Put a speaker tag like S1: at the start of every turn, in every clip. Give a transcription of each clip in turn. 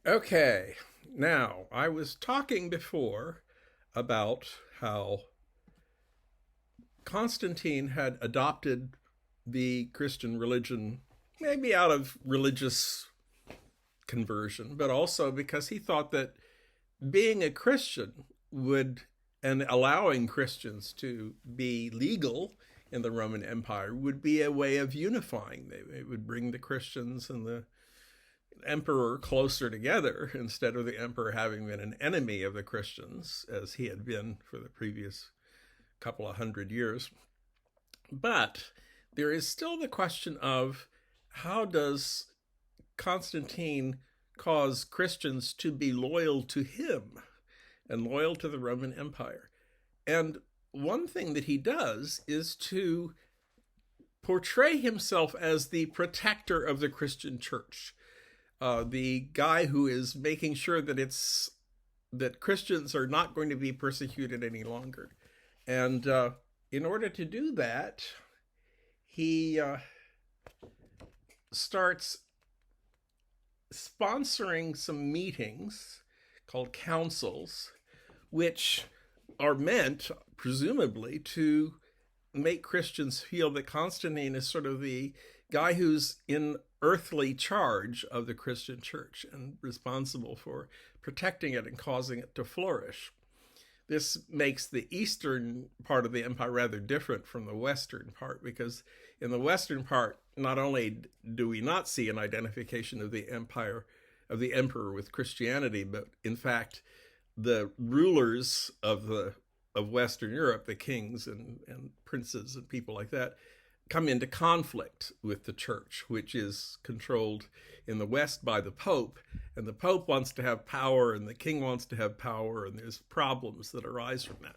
S1: Okay, now I was talking before about how Constantine had adopted the Christian religion, maybe out of religious conversion, but also because he thought that being a Christian would, and allowing Christians to be legal in the Roman Empire, would be a way of unifying. It would bring the Christians and the emperor closer together instead of the emperor having been an enemy of the Christians as he had been for the previous couple of hundred years. But there is still the question of how does Constantine cause Christians to be loyal to him and loyal to the Roman Empire? And one thing that he does is to portray himself as the protector of the Christian church, the guy who is making sure that Christians are not going to be persecuted any longer. And in order to do that, he starts sponsoring some meetings called councils, which are meant, presumably, to make Christians feel that Constantine is sort of the guy who's in earthly charge of the Christian church and responsible for protecting it and causing it to flourish. This makes the eastern part of the empire rather different from the western part, because in the western part, not only do we not see an identification of the emperor with Christianity, but in fact, the rulers of Western Europe, the kings and princes and people like that, come into conflict with the church, which is controlled in the West by the Pope. And the Pope wants to have power, and the king wants to have power, and there's problems that arise from that.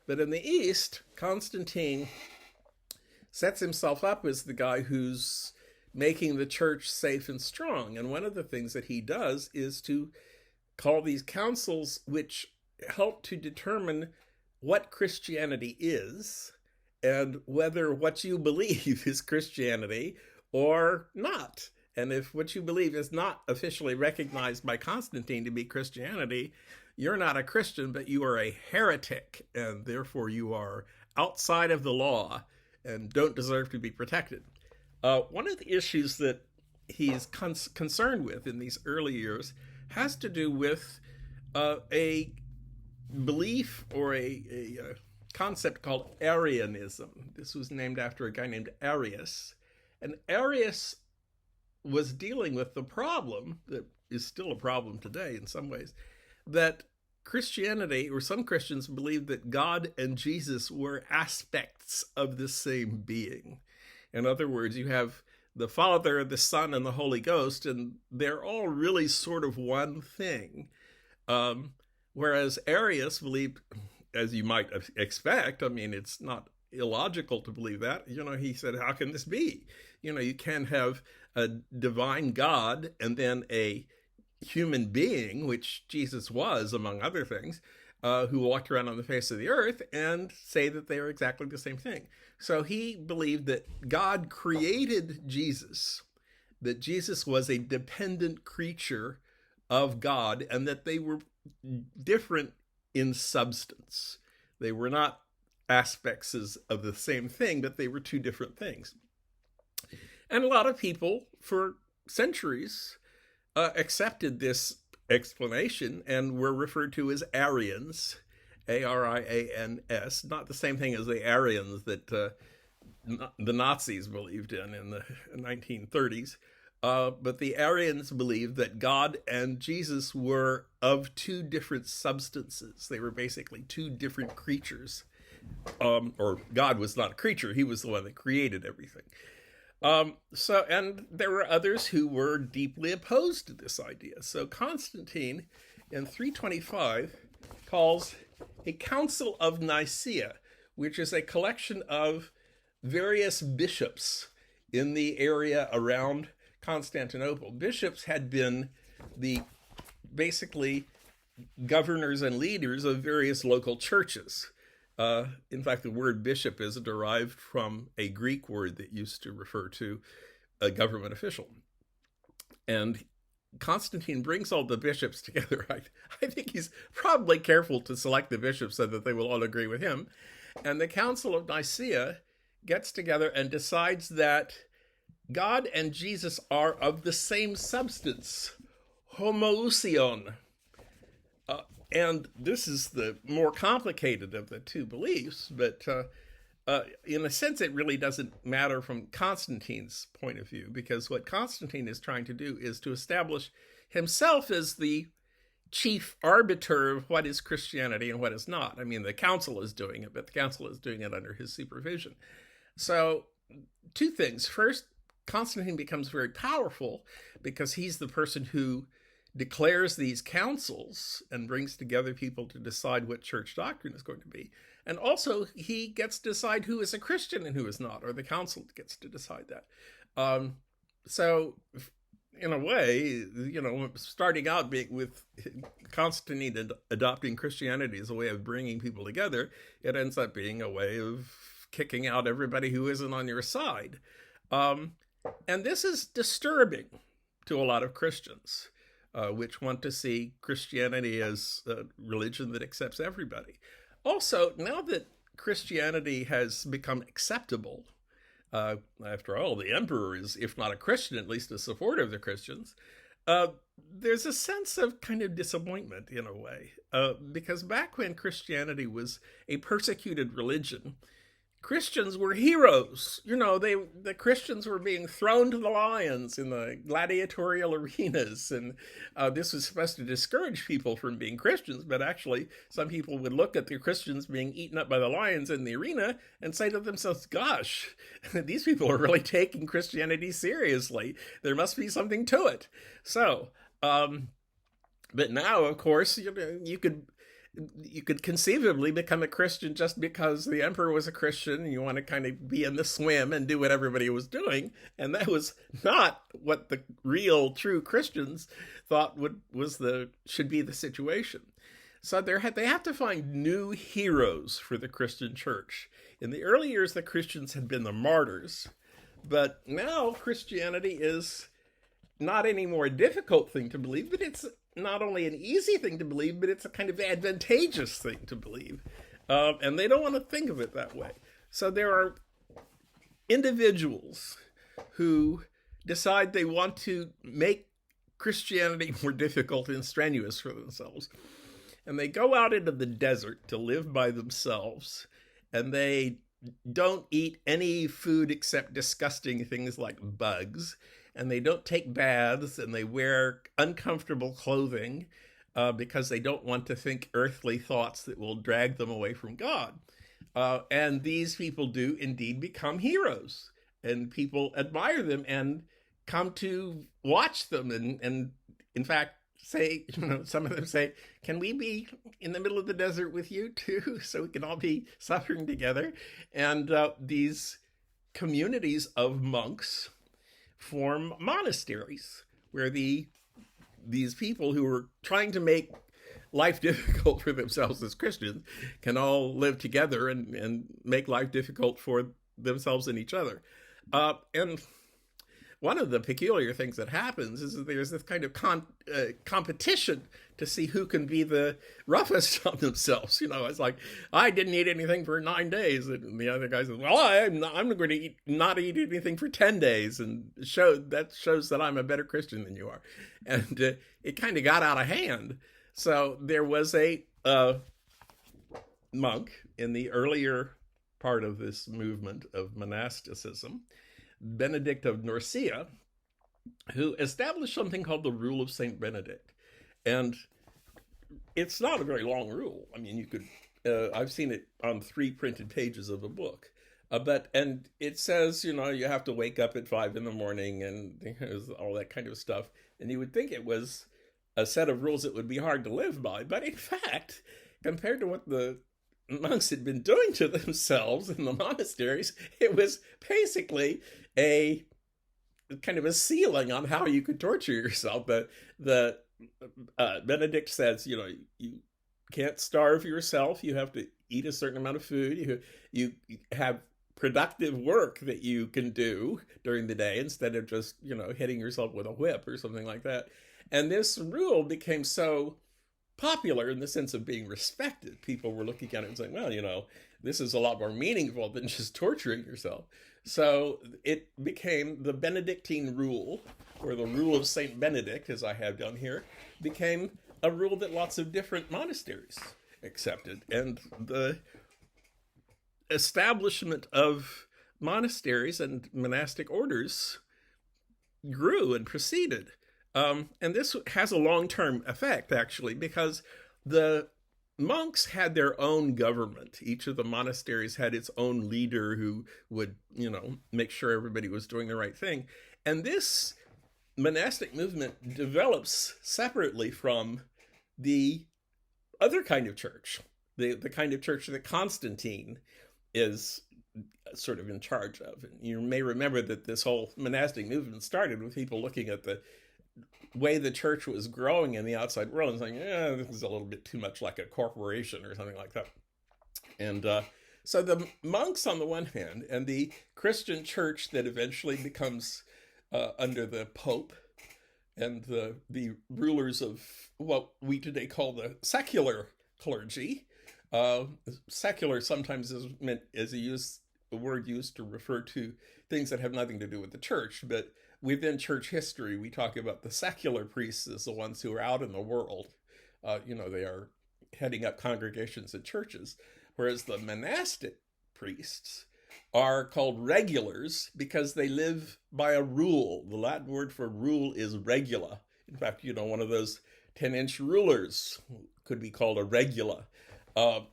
S1: But in the East, Constantine sets himself up as the guy who's making the church safe and strong. And one of the things that he does is to call these councils, which help to determine what Christianity is and whether what you believe is Christianity or not. And if what you believe is not officially recognized by Constantine to be Christianity, you're not a Christian, but you are a heretic, and therefore you are outside of the law and don't deserve to be protected. One of the issues that he's concerned with in these early years has to do with a belief or a concept called Arianism. This was named after a guy named Arius. And Arius was dealing with the problem that is still a problem today in some ways, that Christianity, or some Christians, believed that God and Jesus were aspects of the same being. In other words, you have the Father, the Son, and the Holy Ghost, and they're all really sort of one thing. Whereas Arius believed, as you might expect, I mean, it's not illogical to believe that. He said, how can this be? You can't have a divine God and then a human being, which Jesus was, among other things, who walked around on the face of the earth, and say that they are exactly the same thing. So he believed that God created Jesus, that Jesus was a dependent creature of God, and that they were different in substance. They were not aspects of the same thing, but they were two different things. And a lot of people for centuries accepted this explanation and were referred to as Arians, Arians, not the same thing as the Aryans that the Nazis believed in the 1930s. But the Arians believed that God and Jesus were of two different substances. They were basically two different creatures. Or God was not a creature. He was the one that created everything. And there were others who were deeply opposed to this idea. So Constantine, in 325, calls a Council of Nicaea, which is a collection of various bishops in the area around Constantinople. Bishops had been the basically governors and leaders of various local churches. In fact, the word bishop is derived from a Greek word that used to refer to a government official. And Constantine brings all the bishops together, I think he's probably careful to select the bishops so that they will all agree with him. And the Council of Nicaea gets together and decides that God and Jesus are of the same substance, homoousion. And this is the more complicated of the two beliefs, but in a sense, it really doesn't matter from Constantine's point of view, because what Constantine is trying to do is to establish himself as the chief arbiter of what is Christianity and what is not. I mean, the council is doing it, but the council is doing it under his supervision. So, two things. First, Constantine becomes very powerful because he's the person who declares these councils and brings together people to decide what church doctrine is going to be. And also, he gets to decide who is a Christian and who is not, or the council gets to decide that. So, in a way, starting out with Constantine adopting Christianity as a way of bringing people together, it ends up being a way of kicking out everybody who isn't on your side. And this is disturbing to a lot of Christians, which want to see Christianity as a religion that accepts everybody. Also, now that Christianity has become acceptable, after all, the emperor is, if not a Christian, at least a supporter of the Christians, there's a sense of kind of disappointment in a way, because back when Christianity was a persecuted religion, Christians were heroes. The Christians were being thrown to the lions in the gladiatorial arenas. And this was supposed to discourage people from being Christians. But actually, some people would look at the Christians being eaten up by the lions in the arena and say to themselves, gosh, these people are really taking Christianity seriously. There must be something to it. So, but now, of course, you could conceivably become a Christian just because the emperor was a Christian and you want to kind of be in the swim and do what everybody was doing. And that was not what the real true Christians thought should be the situation. So they have to find new heroes for the Christian church. In the early years, the Christians had been the martyrs, but now Christianity is not any more a difficult thing to believe, but it's not only an easy thing to believe, but it's a kind of advantageous thing to believe. And they don't want to think of it that way. So there are individuals who decide they want to make Christianity more difficult and strenuous for themselves. And they go out into the desert to live by themselves. And they don't eat any food except disgusting things like bugs. And they don't take baths, and they wear uncomfortable clothing because they don't want to think earthly thoughts that will drag them away from God. And these people do indeed become heroes, and people admire them and come to watch them. And in fact, say, some of them say, can we be in the middle of the desert with you too, so we can all be suffering together? And these communities of monks form monasteries where these people who are trying to make life difficult for themselves as Christians can all live together and make life difficult for themselves and each other. And one of the peculiar things that happens is that there's this kind of competition to see who can be the roughest on themselves. It's like, I didn't eat anything for 9 days. And the other guy says, well, I'm going to not eat anything for 10 days. And that shows that I'm a better Christian than you are. And it kind of got out of hand. So there was a monk in the earlier part of this movement of monasticism, Benedict of Nursia, who established something called the Rule of St. Benedict. And it's not a very long rule. I mean, you could, I've seen it on 3 printed pages of a book. And it says, you have to wake up at 5 a.m. and all that kind of stuff. And you would think it was a set of rules that would be hard to live by. But in fact, compared to what the monks had been doing to themselves in the monasteries, it was basically a kind of a ceiling on how you could torture yourself. But Benedict says, you can't starve yourself. You have to eat a certain amount of food. You have productive work that you can do during the day instead of just, hitting yourself with a whip or something like that. And this rule became so popular in the sense of being respected. People were looking at it and saying, well, this is a lot more meaningful than just torturing yourself. So it became the Benedictine rule, or the rule of Saint Benedict, as I have down here, became a rule that lots of different monasteries accepted. And the establishment of monasteries and monastic orders grew and proceeded. And this has a long-term effect, actually, because the monks had their own government. Each of the monasteries had its own leader who would, make sure everybody was doing the right thing. And this monastic movement develops separately from the other kind of church, the kind of church that Constantine is sort of in charge of. And you may remember that this whole monastic movement started with people looking at the way the church was growing in the outside world and saying, this is a little bit too much like a corporation or something like that. And so the monks on the one hand, and the Christian church that eventually becomes under the Pope and the rulers of what we today call the secular clergy. Secular sometimes is meant as a word used to refer to things that have nothing to do with the church, but within church history, we talk about the secular priests as the ones who are out in the world. They are heading up congregations and churches, whereas the monastic priests are called regulars because they live by a rule. The Latin word for rule is regula. In fact, one of those 10-inch rulers could be called a regula.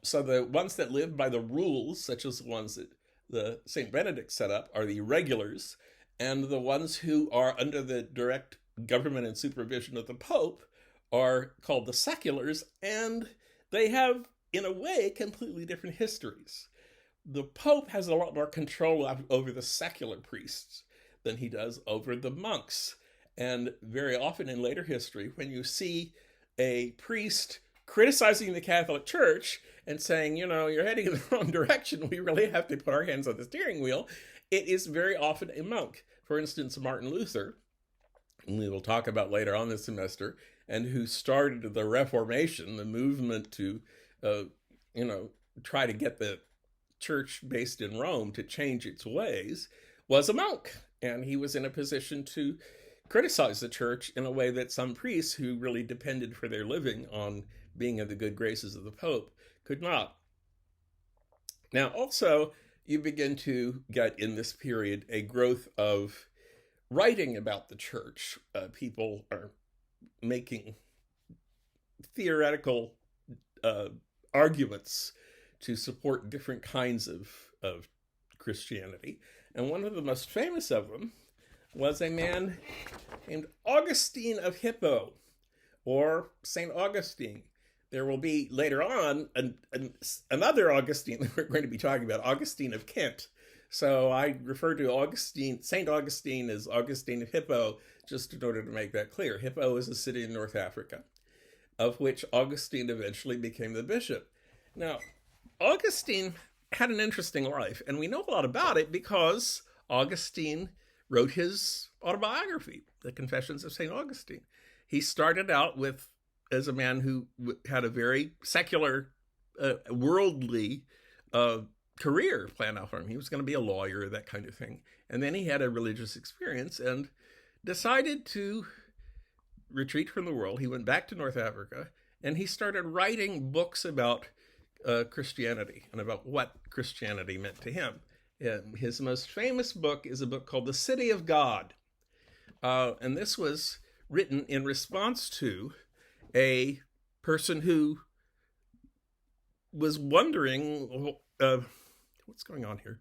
S1: So the ones that live by the rules, such as the ones that the St. Benedict set up, are the regulars, and the ones who are under the direct government and supervision of the Pope are called the seculars, and they have, in a way, completely different histories. The Pope has a lot more control over the secular priests than he does over the monks. And very often in later history, when you see a priest criticizing the Catholic Church and saying, you're heading in the wrong direction, we really have to put our hands on the steering wheel, it is very often a monk. For instance, Martin Luther, whom we will talk about later on this semester, and who started the Reformation, the movement to, try to get the church based in Rome to change its ways, was a monk. And he was in a position to criticize the church in a way that some priests who really depended for their living on being in the good graces of the Pope could not. Now, also, you begin to get in this period a growth of writing about the church. People are making theoretical arguments to support different kinds of Christianity. And one of the most famous of them was a man named Augustine of Hippo, or St. Augustine. There will be later on another Augustine that we're going to be talking about, Augustine of Kent. So I refer to St. Augustine as Augustine of Hippo, just in order to make that clear. Hippo is a city in North Africa, of which Augustine eventually became the bishop. Now, Augustine had an interesting life, and we know a lot about it because Augustine wrote his autobiography, The Confessions of St. Augustine. He started out as a man who had a very secular, worldly career planned out for him. He was going to be a lawyer, that kind of thing. And then he had a religious experience and decided to retreat from the world. He went back to North Africa, and he started writing books about Christianity and about what Christianity meant to him. His most famous book is a book called The City of God. And this was written in response to a person who was wondering, what's going on here?